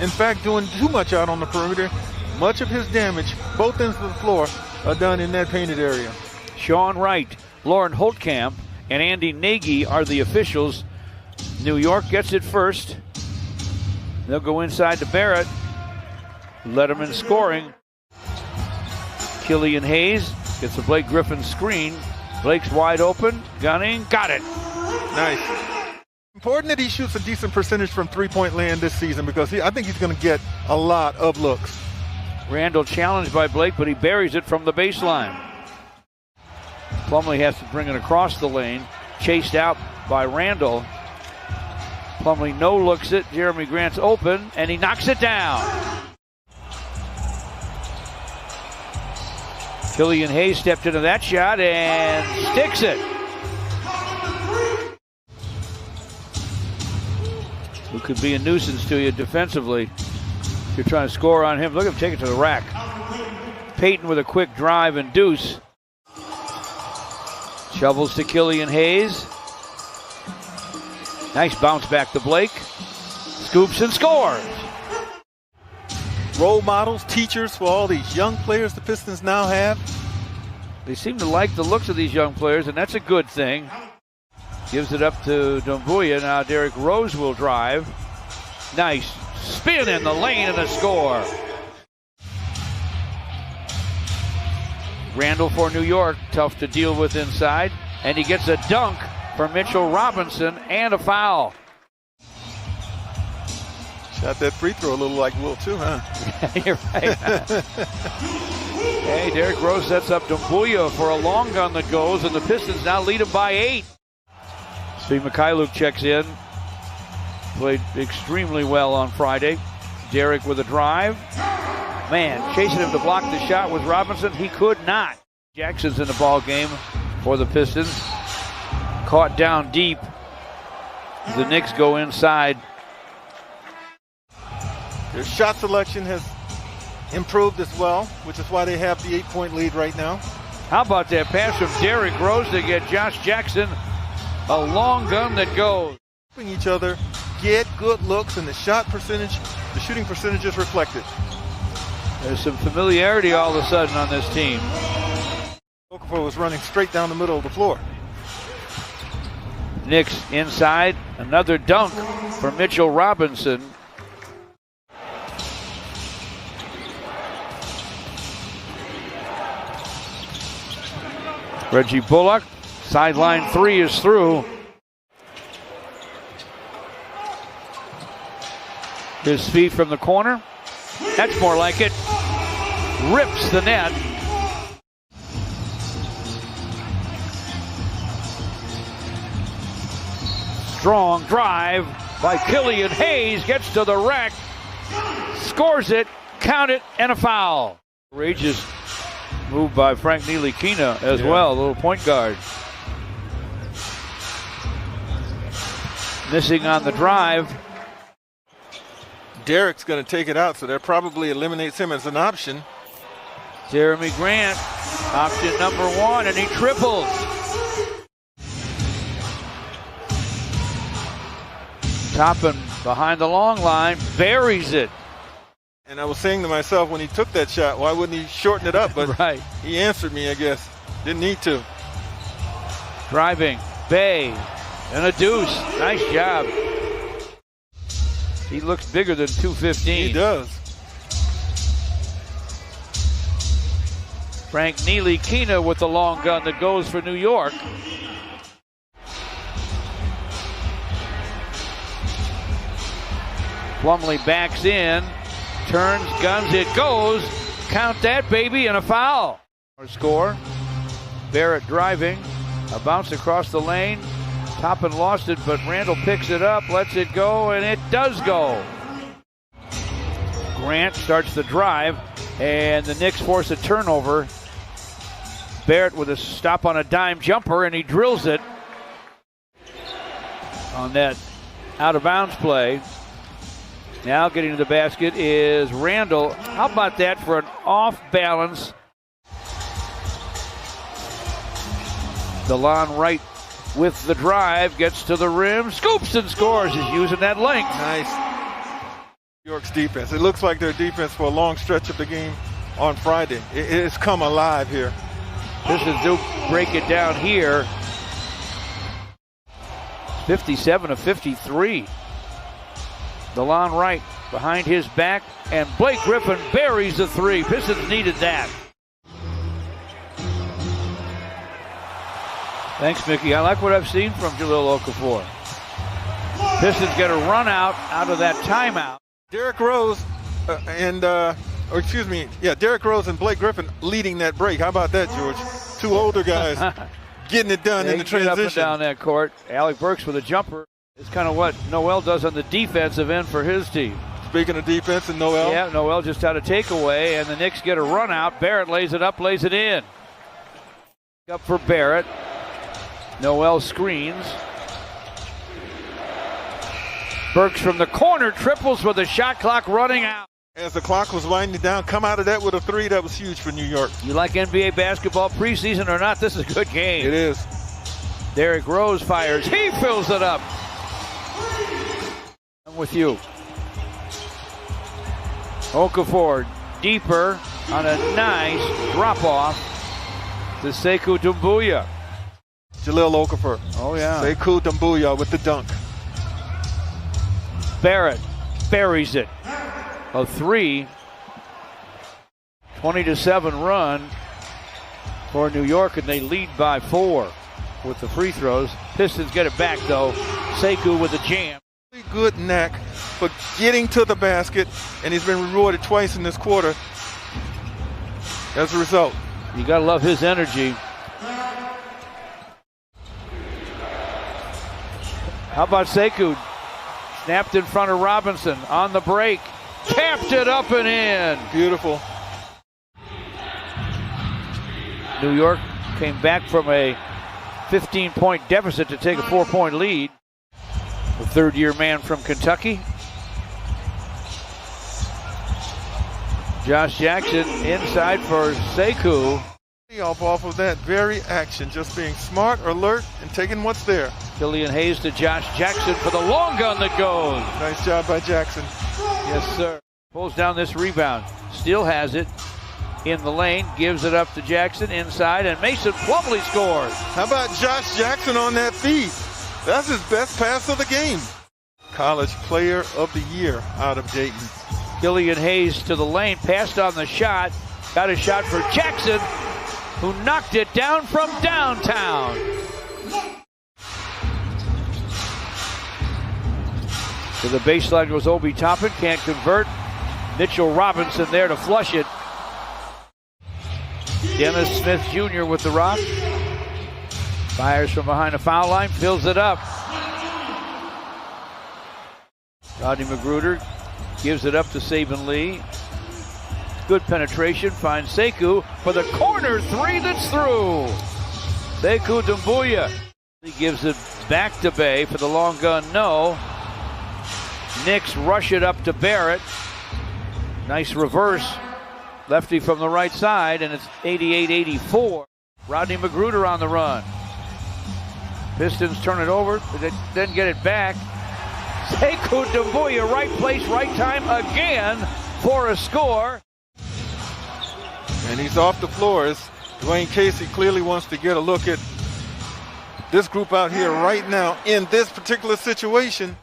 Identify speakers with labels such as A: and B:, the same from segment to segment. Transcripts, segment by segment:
A: in fact, doing too much out on the perimeter. Much of his damage, both ends of the floor, are done in that painted area.
B: Sean Wright, Lauren Holtkamp, and Andy Nagy are the officials. New York gets it first. They'll go inside to Barrett. Letterman scoring. Killian Hayes gets a Blake Griffin screen. Blake's wide open, gunning, got it.
A: Nice. Important that he shoots a decent percentage from three-point land this season because I think he's going to get a lot of looks.
B: Randall challenged by Blake, but he buries it from the baseline. Plumlee has to bring it across the lane, chased out by Randall. Plumlee no-looks it. Jeremy Grant's open, and he knocks it down. Killian Hayes stepped into that shot and sticks it. Who could be a nuisance to you defensively if you're trying to score on him. Look at him take it to the rack. Payton with a quick drive and deuce. Shovels to Killian Hayes. Nice bounce back to Blake. Scoops and scores.
A: Role models, teachers for all these young players the Pistons now have.
B: They seem to like the looks of these young players, and that's a good thing. Gives it up to Doumbouya. Now Derrick Rose will drive. Nice spin in the lane and a score. Randall for New York, tough to deal with inside. And he gets a dunk for Mitchell Robinson and a foul.
A: Shot that free throw a little like Will too, huh?
B: You're right. Hey, Derrick Rose sets up Doumbouya for a long gun that goes, and the Pistons now lead him by 8. Steve Mikhailuk checks in. Played extremely well on Friday. Derrick with a drive. Man, chasing him to block the shot with Robinson. He could not. Jackson's in the ball game for the Pistons. Caught down deep. The Knicks go inside.
A: Their shot selection has improved as well, which is why they have the 8-point lead right now.
B: How about that pass from Derrick Rose to get Josh Jackson? A long gun that goes.
A: Each other, get good looks, and the shooting percentage is reflected.
B: There's some familiarity all of a sudden on this team.
A: Okafor was running straight down the middle of the floor.
B: Knicks inside, another dunk for Mitchell Robinson. Reggie Bullock, sideline 3 is through. His feet from the corner. That's more like it. Rips the net. Strong drive by Killian Hayes. Gets to the rack. Scores it. Count it. And a foul. Courageous move by Frank Ntilikina as well. A little point guard. Missing on the drive.
A: Derrick's going to take it out, so that probably eliminates him as an option.
B: Jeremy Grant, option number 1, and he triples. Toppin behind the long line, buries it.
A: And I was saying to myself when he took that shot, why wouldn't he shorten it up? But
B: right.
A: He answered me, I guess. Didn't need to.
B: Driving, Bay, and a deuce. Nice job. He looks bigger than 215.
A: He does.
B: Frank Ntilikina with the long gun that goes for New York. Plumlee backs in, turns, guns, it goes. Count that, baby, and a foul. Score. Barrett driving, a bounce across the lane. Toppin lost it, but Randall picks it up, lets it go, and it does go. Grant starts the drive, and the Knicks force a turnover. Barrett with a stop on a dime jumper, and he drills it on that out-of-bounds play. Now getting to the basket is Randall. How about that for an off-balance? DeLon Wright with the drive, gets to the rim, scoops and scores. He's using that length.
A: Nice. New York's defense. It looks like their defense for a long stretch of the game on Friday. It's come alive here.
B: Pistons do break it down here. 57-53. DeLon Wright behind his back, and Blake Griffin buries the three. Pistons needed that. Thanks, Mickey. I like what I've seen from Jahlil Okafor. Pistons get a run out of that timeout.
A: Derrick Rose Derrick Rose and Blake Griffin leading that break. How about that, George? Two older guys getting it done in the transition.
B: Up and down that court. Alec Burks with a jumper. It's kind of what Noel does on the defensive end for his team.
A: Speaking of defense and Noel.
B: Yeah, Noel just had a takeaway, and the Knicks get a run out. Barrett lays it up, lays it in. Up for Barrett. Noel screens. Burks from the corner triples with the shot clock running out.
A: As the clock was winding down, come out of that with a three. That was huge for New York.
B: You like NBA basketball preseason or not, this is a good game.
A: It is.
B: Derrick Rose fires. He fills it up. I'm with you. Okafor deeper on a nice drop-off to Sekou Doumbouya.
A: Jahlil Okafor.
B: Oh, yeah.
A: Sekou Doumbouya with the dunk.
B: Barrett buries it. A three. 20-7 run for New York, and they lead by 4 with the free throws. Pistons get it back, though. Sekou with a jam.
A: Good knack for getting to the basket, and he's been rewarded twice in this quarter as a result.
B: You got to love his energy. How about Sekou? Snapped in front of Robinson on the break. Tapped it up and in.
A: Beautiful.
B: New York came back from a 15-point deficit to take a 4-point lead. The third-year man from Kentucky. Josh Jackson inside for Sekou.
A: Off of that very action, just being smart, alert, and taking what's there.
B: Killian Hayes to Josh Jackson for the long gun that goes.
A: Nice job by Jackson.
B: Yes, sir. Pulls down this rebound. Still has it in the lane. Gives it up to Jackson inside, and Mason Plumlee scores.
A: How about Josh Jackson on that feed? That's his best pass of the game. College Player of the Year out of Dayton.
B: Killian Hayes to the lane. Passed on the shot. Got a shot for Jackson, who knocked it down from downtown. To the baseline goes Obi Toppin, can't convert. Mitchell Robinson there to flush it. Dennis Smith Jr. with the rock. Fires from behind the foul line, fills it up. Rodney McGruder gives it up to Saban Lee. Good penetration, finds Sekou for the corner three that's through. Sekou Doumbouya. He gives it back to Bay for the long gun, no. Knicks rush it up to Barrett. Nice reverse. Lefty from the right side, and it's 88-84. Rodney McGruder on the run. Pistons turn it over, then get it back. Sekou Doumbouya, right place, right time again for a score.
A: And he's off the floor. As Dwayne Casey clearly wants to get a look at this group out here right now in this particular situation.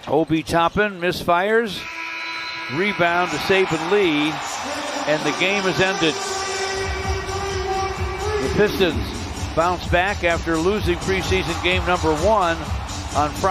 B: Obi Toppin misfires. Rebound to Saban Lee. And the game is ended. The Pistons bounce back after losing preseason game number 1 on Friday.